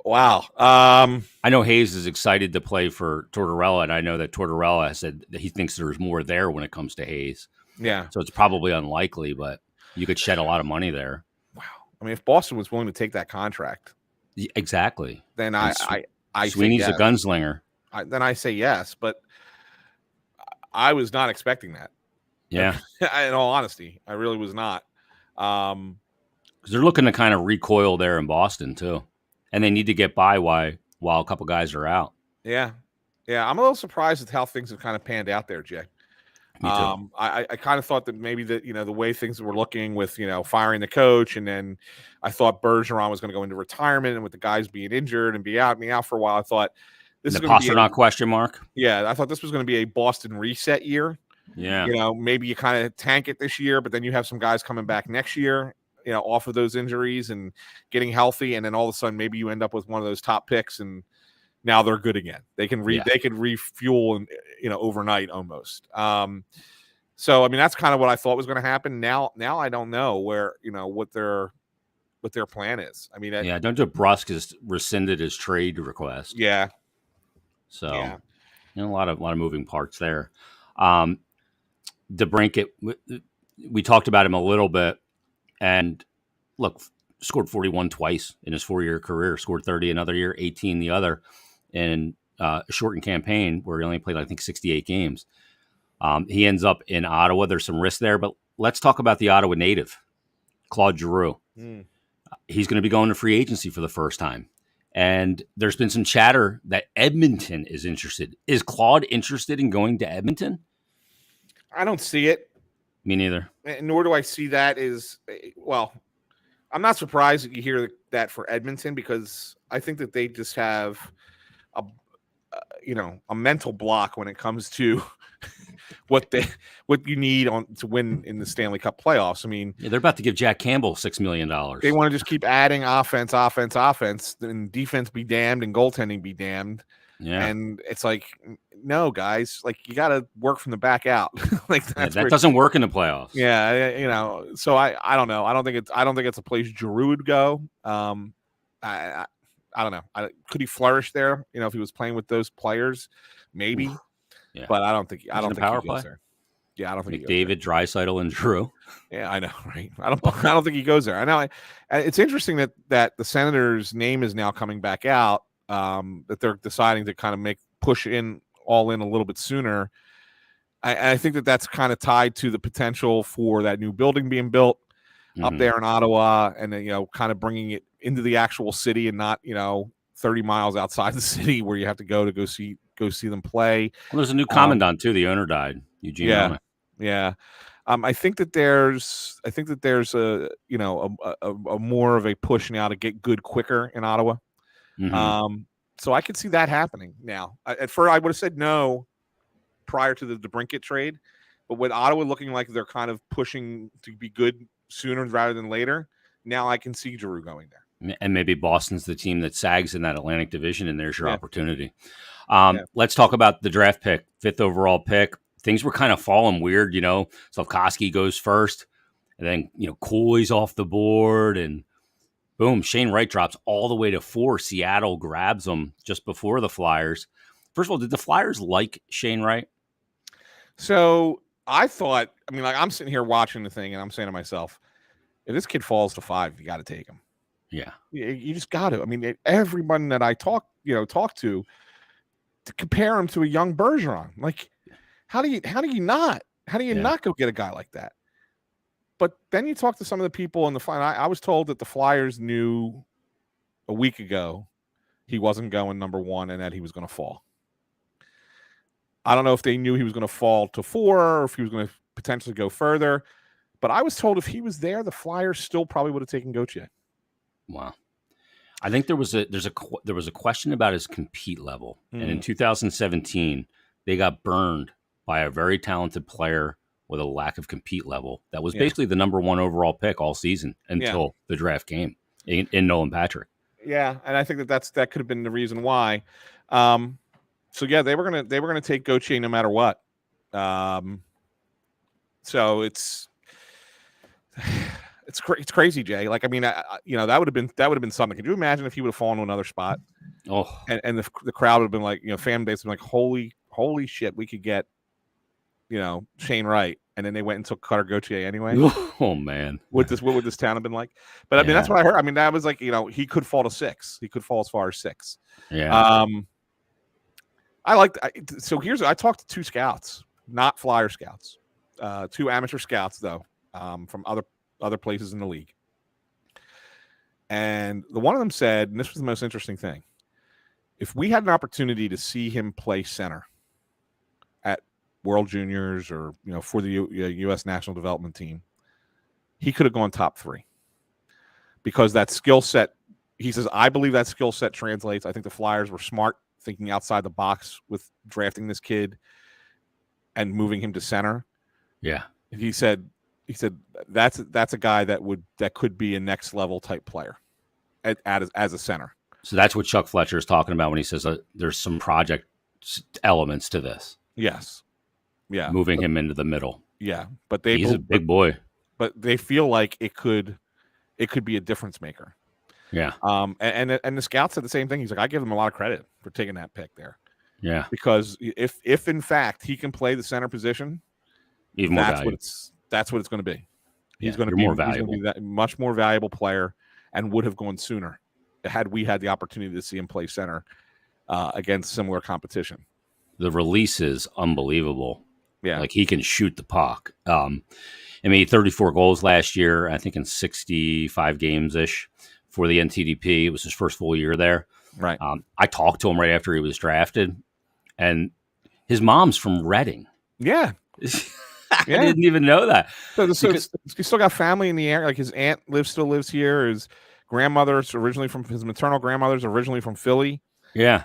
Wow. I know Hayes is excited to play for Tortorella, and I know that Tortorella said that he thinks there's more there when it comes to Hayes. Yeah. So it's probably unlikely, but you could shed a lot of money there. Wow. I mean, if Boston was willing to take that contract, exactly, then Sweeney's a gunslinger. Then I say yes, but I was not expecting that. Yeah. In all honesty, I really was not. Because they're looking to kind of recoil there in Boston too, and they need to get by while a couple guys are out. Yeah, I'm a little surprised at how things have kind of panned out there, Jay. Me too. I kind of thought that maybe that the way things were looking with firing the coach, and then I thought Bergeron was going to go into retirement, and with the guys being injured and be out for a while, I thought this is going to be Pastrnak question mark. Yeah, I thought this was going to be a Boston reset year. Yeah, maybe you kind of tank it this year, but then you have some guys coming back next year, off of those injuries and getting healthy, and then all of a sudden maybe you end up with one of those top picks, and now they're good again. They can refuel and overnight almost. So I mean that's kind of what I thought was going to happen. Now I don't know where what their plan is. I mean, Don't DeBrusk has rescinded his trade request. Yeah. So a lot of moving parts there. DeBrincat, we talked about him a little bit, and look, scored 41 twice in his 4-year career, scored 30 another year, 18 the other, in a shortened campaign where he only played, I think, 68 games. He ends up in Ottawa. There's some risk there, but let's talk about the Ottawa native, Claude Giroux. He's going to be going to free agency for the first time. And there's been some chatter that Edmonton is interested. Is Claude interested in going to Edmonton? I don't see it. Me neither. Nor do I see that I'm not surprised that you hear that for Edmonton, because I think that they just have a mental block when it comes to what you need to win in the Stanley Cup playoffs. I mean, they're about to give Jack Campbell $6 million. They want to just keep adding offense, and defense be damned and goaltending be damned. Yeah. And it's like, no, guys, like you got to work from the back out. Like that doesn't work in the playoffs. Yeah. So I don't know. I don't think it's a place Giroux would go. I don't know. Could he flourish there? If he was playing with those players, maybe. Yeah. But I don't think he goes there. Yeah, I don't think McDavid, Draisaitl, and Giroux. Yeah, I know, right? I don't think he goes there. I know. It's interesting that the Senators' name is now coming back out. That they're deciding to kind of push all in a little bit sooner. I think that's kind of tied to the potential for that new building being built up there in Ottawa, and then, kind of bringing it into the actual city and not 30 miles outside the city where you have to go see them play. Well, there's a new commandant too. The owner died. Eugene. Yeah. I think that there's a more of a push now to get good quicker in Ottawa. So I could see that happening now. At first, I would have said no prior to the DeBrincat trade, but with Ottawa looking like they're kind of pushing to be good sooner rather than later, now I can see Giroux going there. And maybe Boston's the team that sags in that Atlantic Division, and there's your Yeah. opportunity. Yeah. Let's talk about the draft pick, 5th overall pick. Things were kind of falling weird, Slavkovsky goes first, and then, Cooley's off the board, and boom, Shane Wright drops all the way to 4. Seattle grabs him just before the Flyers. First of all, did the Flyers like Shane Wright? So I thought, like I'm sitting here watching the thing and I'm saying to myself, if this kid falls to 5, you got to take him. Yeah. You just got to. Everyone that I talk to compare him to a young Bergeron. Like, how do you not go get a guy like that? But then you talk to some of the people in the final. I was told that the Flyers knew a week ago he wasn't going number 1 and that he was going to fall. I don't know if they knew he was going to fall to 4 or if he was going to potentially go further. But I was told if he was there, the Flyers still probably would have taken Gauthier. Wow. I think there was a question about his compete level. And in 2017, they got burned by a very talented player with a lack of compete level. That was basically the number 1 overall pick all season until the draft came in Nolan Patrick. Yeah, and I think that could have been the reason why. So yeah, they were gonna take Gauthier no matter what. So it's crazy, Jay. Like, that would have been something. Could you imagine if he would have fallen to another spot? Oh, and the crowd would have been like, fan base would have been like, holy shit, we could get, Shane Wright, and then they went and took Cutter Gauthier anyway. Oh man, what would this town have been like? But that's what I heard. That was like, he could fall to 6. He could fall as far as 6. Yeah. I talked to 2 scouts, not Flyer scouts, 2 amateur scouts though, from other places in the league. And the one of them said, and this was the most interesting thing, if we had an opportunity to see him play center at World Juniors or, for the U.S. national development team, he could have gone top 3 because that skill set, he says, I believe that skill set translates. I think the Flyers were smart thinking outside the box with drafting this kid and moving him to center. Yeah. He said that's a guy that could be a next level type player as a center. So that's what Chuck Fletcher is talking about when he says there's some project elements to this. Yes. Yeah. Moving him into the middle. Yeah. But he's a big boy. But they feel like it could be a difference maker. Yeah. And the scout said the same thing. He's like, I give him a lot of credit for taking that pick there. Yeah. Because if in fact he can play the center position, even more valuable. That's what it's going to be. He's going to be more valuable. He's going to be that much more valuable player and would have gone sooner had we had the opportunity to see him play center against similar competition. The release is unbelievable. Yeah. Like he can shoot the puck. He made 34 goals last year, I think in 65 games-ish for the NTDP. It was his first full year there. Right. I talked to him right after he was drafted, and his mom's from Reading. Yeah. I didn't even know that. So he's still got family in the area. Like his aunt still lives here. His grandmother's originally from his maternal grandmother's originally from Philly. Yeah.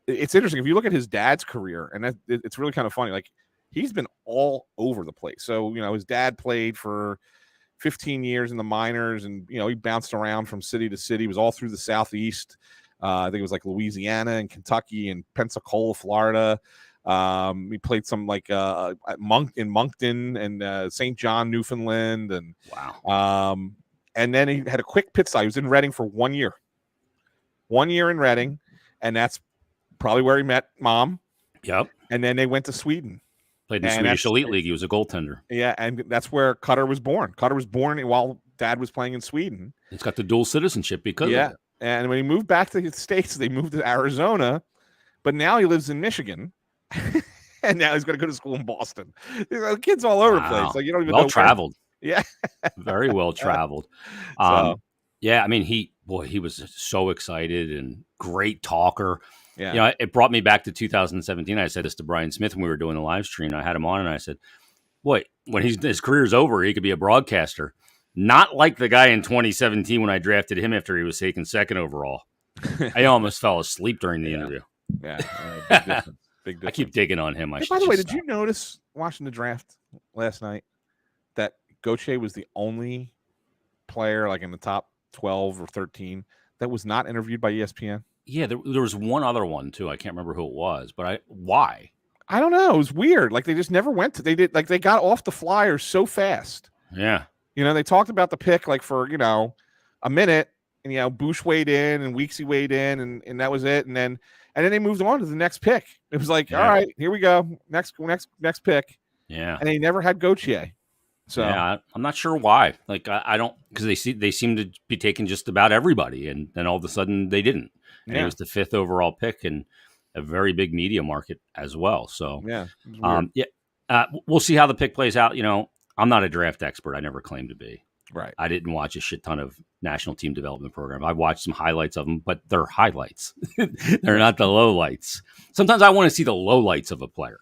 It's interesting if you look at his dad's career, and it's really kind of funny. Like he's been all over the place. So his dad played for 15 years in the minors, and he bounced around from city to city. He was all through the Southeast. I think it was like Louisiana and Kentucky and Pensacola, Florida. He played some like in Moncton and St. John, Newfoundland, and wow. And then he had a quick pit stop. He was in Reading for 1 year. 1 year in Reading, and that's probably where he met Mom. Yep. And then they went to Sweden. Played in the Swedish Elite League. He was a goaltender. Yeah, and that's where Cutter was born. Cutter was born while Dad was playing in Sweden. He's got the dual citizenship because of it. And when he moved back to the States, they moved to Arizona, but now he lives in Michigan. And now he's going to go to school in Boston. The kid's all over the place. Like you don't even know. Traveled. Yeah. Very well traveled. Yeah, I mean, he was so excited and great talker. Yeah. It brought me back to 2017. I said this to Brian Smith when we were doing the live stream. I had him on and I said, boy, when his career's over, he could be a broadcaster. Not like the guy in 2017 when I drafted him after he was taken 2nd overall. I almost fell asleep during the interview. Yeah. Big difference. Big difference. I keep digging on him. By the way, did you notice watching the draft last night that Gauthier was the only player like in the top 12 or 13 that was not interviewed by ESPN? Yeah, there was one other one too. I can't remember who it was, but why? I don't know. It was weird. Like they just never went to. They did like they got off the Flyers so fast. Yeah, They talked about the pick like for a minute, and Bush weighed in and Weeksy weighed in, and that was it. And then they moved on to the next pick. It was like, all right, here we go, next pick. Yeah, and they never had Gauthier. So yeah, I'm not sure why. Like I don't, because they seem to be taking just about everybody, and then all of a sudden they didn't. And it was the 5th overall pick and a very big media market as well. So we'll see how the pick plays out. I'm not a draft expert. I never claimed to be. Right. I didn't watch a shit ton of national team development program. I watched some highlights of them, but they're highlights. They're not the lowlights. Sometimes I want to see the lowlights of a player.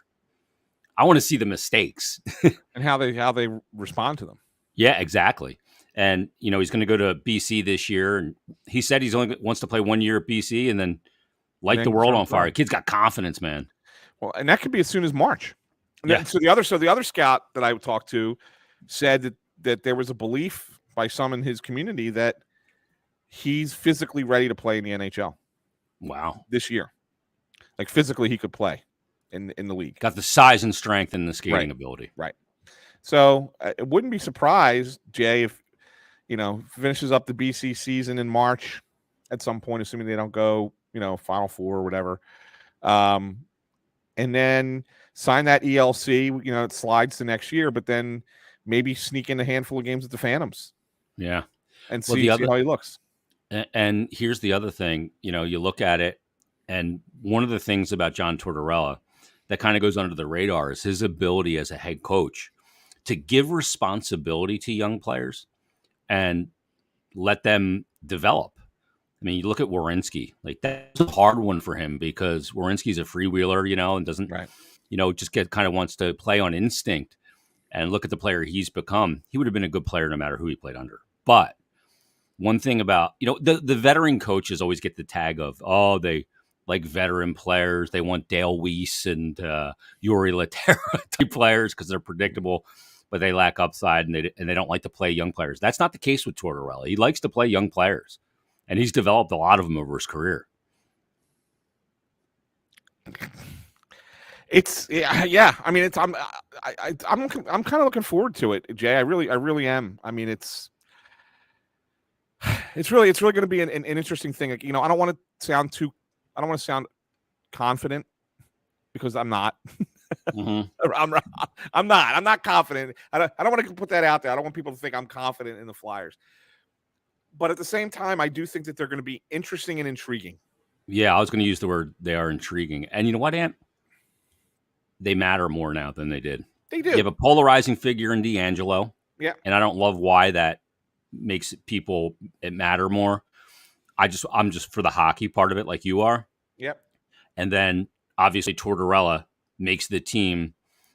I want to see the mistakes and how they respond to them. Yeah, exactly. And he's going to go to BC this year, and he said he's only wants to play 1 year at BC and then light the world on fire. Kid's got confidence, man. Well, and that could be as soon as March. Yeah. So the other scout that I talked to said that there was a belief by some in his community that he's physically ready to play in the NHL. Wow. This year, like physically, he could play in the league. Got the size and strength and the skating ability. Right. So it wouldn't be surprised, Jay, if finishes up the BC season in March at some point, assuming they don't go, Final Four or whatever, and then sign that ELC. It slides to next year, but then maybe sneak in a handful of games with the Phantoms. Yeah, and see how he looks. And here's the other thing. You look at it, and one of the things about John Tortorella that kind of goes under the radar is his ability as a head coach to give responsibility to young players and let them develop. I mean, you look at Werenski, like that's a hard one for him because Werenski's a freewheeler, and doesn't, just kind of wants to play on instinct. And look at the player he's become. He would have been a good player no matter who he played under. But one thing about, the veteran coaches always get the tag of, they like veteran players. They want Dale Weiss and Yuri Laterra type players because they're predictable, but they lack upside and they don't like to play young players. That's not the case with Tortorella. He likes to play young players, and he's developed a lot of them over his career. It's I mean, I'm kind of looking forward to it, Jay. I really am. I mean, it's really going to be an interesting thing. Like, I don't want to sound confident because I'm not. Mm-hmm. I'm not confident. I don't want to put that out there. I don't want people to think I'm confident in the Flyers. But at the same time, I do think that they're going to be interesting and intriguing. Yeah, I was going to use the word they are intriguing. And you know what, Ant? They matter more now than they did. They do. You have a polarizing figure in D'Angelo. Yeah. And I don't love why that makes it matter more. I'm just for the hockey part of it like you are. Yep. And then obviously Tortorella makes the team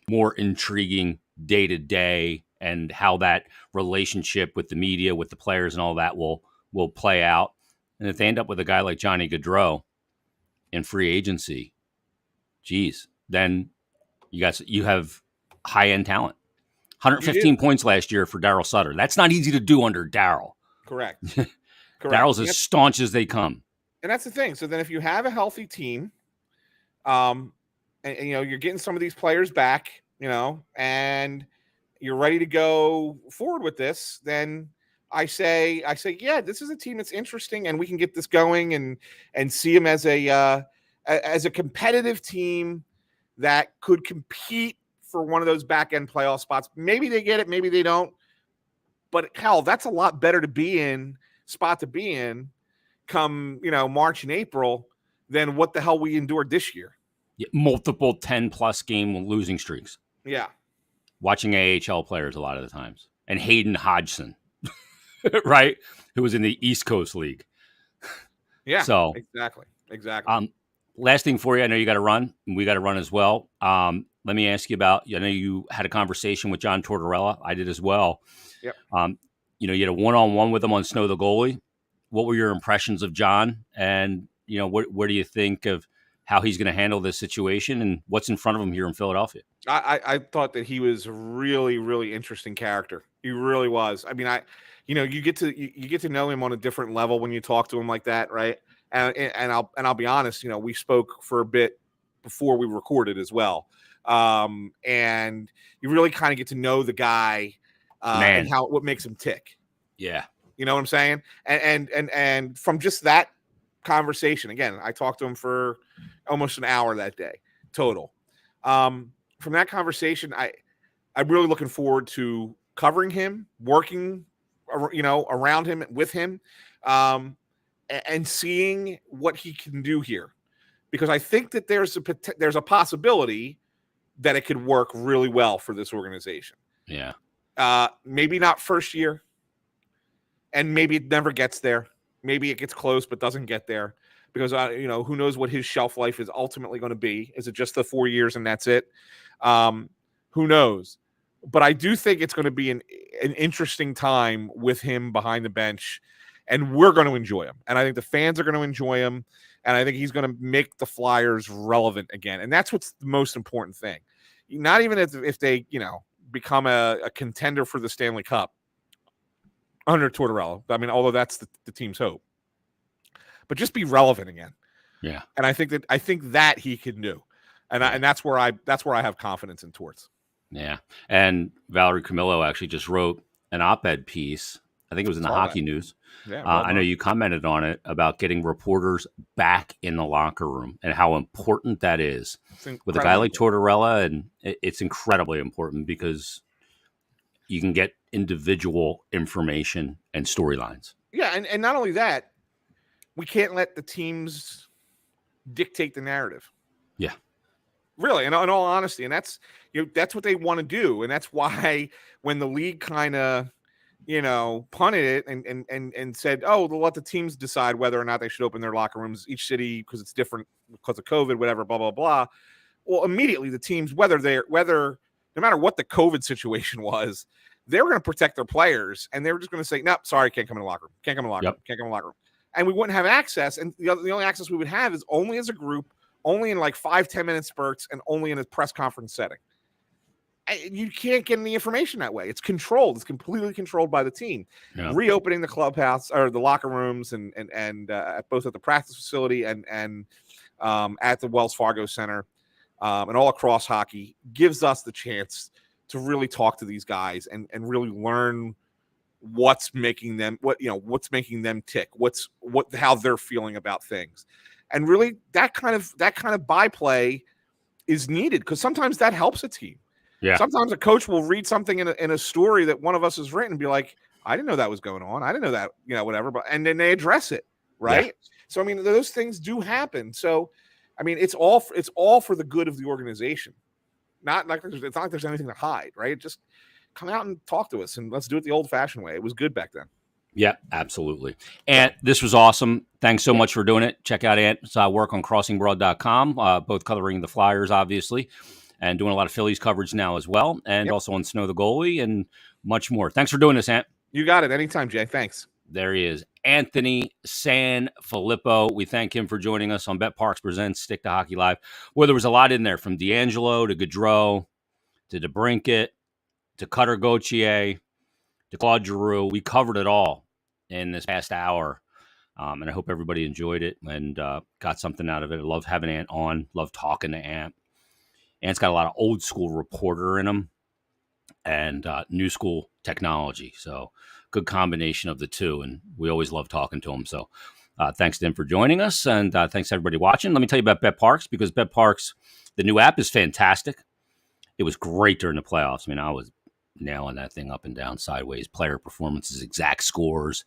more intriguing day to day, and how that relationship with the media, with the players and all that will play out. And if they end up with a guy like Johnny Gaudreau in free agency, geez, then you have high-end talent. 115 points last year for Daryl Sutter. That's not easy to do under Daryl. Correct. Daryl's as staunch as they come. And that's the thing. So then if you have a healthy team, and you're getting some of these players back, and you're ready to go forward with this, then I say, yeah, this is a team that's interesting, and we can get this going and see them as a competitive team that could compete for one of those back end playoff spots. Maybe they get it, maybe they don't. But hell, that's a lot better to be in come March and April than what the hell we endured this year. Yeah, multiple 10+ game losing streaks. Yeah. Watching AHL players a lot of the times. And Hayden Hodgson, right? Who was in the East Coast League. Yeah, so exactly. Last thing for you, I know you got to run, and we got to run as well. Let me ask you about, I know you had a conversation with John Tortorella. I did as well. Yep. You had a one-on-one with him on Snow the Goalie. What were your impressions of John? And, what do you think of how he's going to handle this situation and what's in front of him here in Philadelphia? I thought that he was a really, really interesting character. He really was. I mean, you get to know him on a different level when you talk to him like that, right? And I'll be honest, we spoke for a bit before we recorded as well, and you really kind of get to know the guy and what makes him tick. Yeah, you know what I'm saying? And from just that conversation, again, I talked to him for almost an hour that day total. From that conversation, I'm really looking forward to covering him, working, around him, with him, and seeing what he can do here, because I think that there's a possibility that it could work really well for this organization. Yeah. Maybe not first year, and maybe it never gets there. Maybe it gets close but doesn't get there, because who knows what his shelf life is ultimately going to be? Is it just the 4 years and that's it? Who knows? But I do think it's going to be an interesting time with him behind the bench, and we're going to enjoy him. And I think the fans are going to enjoy him, and I think he's going to make the Flyers relevant again. And that's what's the most important thing. Not even if they, become a contender for the Stanley Cup under Tortorella. I mean, although that's the team's hope, but just be relevant again. Yeah. And I think that he can do, and that's where I have confidence in Torts. Yeah. And Valerie Camillo actually just wrote an op-ed piece. I think it was in the Hockey News. Yeah, I know you commented on it about getting reporters back in the locker room and how important that is with a guy like Tortorella. And it's incredibly important because you can get individual information and storylines. Yeah. And not only that, we can't let the teams dictate the narrative. Yeah. Really, in all honesty. And that's what they want to do. And that's why when the league kind of, punted it and said, oh, they'll let the teams decide whether or not they should open their locker rooms, each city, because it's different because of COVID, whatever, blah, blah, blah. Well, immediately the teams, whether no matter what the COVID situation was, they were going to protect their players, and they were just going to say, nope, sorry, can't come in the locker room. Can't come in the locker room. Can't come in the locker room. And we wouldn't have access. And the only access we would have is only as a group, only in like 5-10 minute spurts, and only in a press conference setting. You can't get any information that way. It's controlled. It's completely controlled by the team. Yeah. Reopening the clubhouse or the locker rooms and both at the practice facility and at the Wells Fargo Center and all across hockey gives us the chance to really talk to these guys and really learn what's making them tick, how they're feeling about things. And really that kind of byplay is needed, because sometimes that helps a team. Yeah. Sometimes a coach will read something in a story that one of us has written and be like, I didn't know that was going on. I didn't know that, whatever. But and then they address it, right? Yeah. So I mean, those things do happen. So I mean, it's all for the good of the organization. It's not like there's anything to hide, right? Just come out and talk to us, and let's do it the old-fashioned way. It was good back then. Yeah, absolutely. And this was awesome. Thanks so much for doing it. Check out Ant's work on crossingbroad.com, both covering the Flyers, obviously, and doing a lot of Phillies coverage now as well, and also on Snow the Goalie and much more. Thanks for doing this, Ant. You got it. Anytime, Jay. Thanks. There he is, Anthony SanFilippo. We thank him for joining us on Bet Parks Presents Stick to Hockey Live, where there was a lot in there, from D'Angelo to Gaudreau to DeBrincat to Cutter Gauthier to Claude Giroux. We covered it all in this past hour, and I hope everybody enjoyed it and got something out of it. I love having Ant on. Love talking to Ant. Ant's got a lot of old school reporter in him and new school technology. So good combination of the two. And we always love talking to him. So thanks to him for joining us. And thanks to everybody watching. Let me tell you about Bet Parks, because Bet Parks, the new app, is fantastic. It was great during the playoffs. I mean, I was nailing that thing up and down, sideways, player performances, exact scores,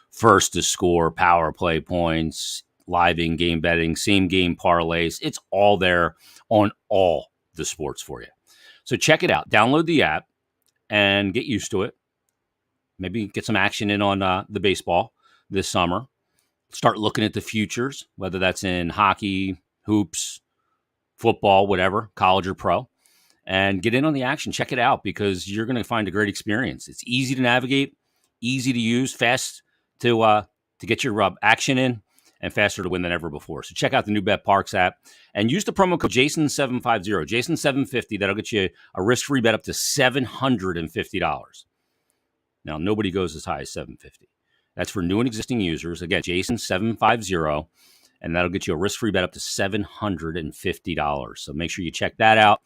first to score, power play points, live in-game betting, same game parlays. It's all there on all the sports for you. So check it out. Download the app and get used to it. Maybe get some action in on the baseball this summer. Start looking at the futures, whether that's in hockey, hoops, football, whatever, college or pro, and get in on the action. Check it out, because you're going to find a great experience. It's easy to navigate, easy to use, fast to get your action in, and faster to win than ever before. So check out the new Bet Parks app and use the promo code Jason750, Jason750. That'll get you a risk-free bet up to $750. Now, nobody goes as high as 750. That's for new and existing users. Again, Jason 750, and that'll get you a risk-free bet up to $750. So make sure you check that out.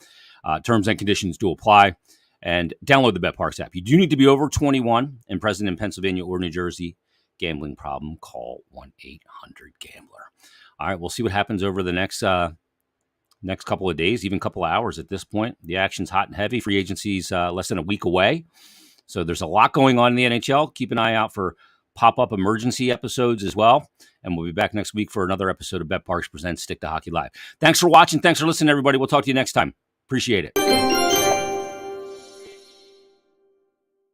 Terms and conditions do apply. And download the BetParks app. You do need to be over 21 and present in Pennsylvania or New Jersey. Gambling problem, call 1-800-GAMBLER. All right, we'll see what happens over the next couple of days, even couple of hours at this point. The action's hot and heavy. Free agency's less than a week away. So there's a lot going on in the NHL. Keep an eye out for pop-up emergency episodes as well. And we'll be back next week for another episode of BetParks Presents Stick to Hockey Live. Thanks for watching. Thanks for listening, everybody. We'll talk to you next time. Appreciate it.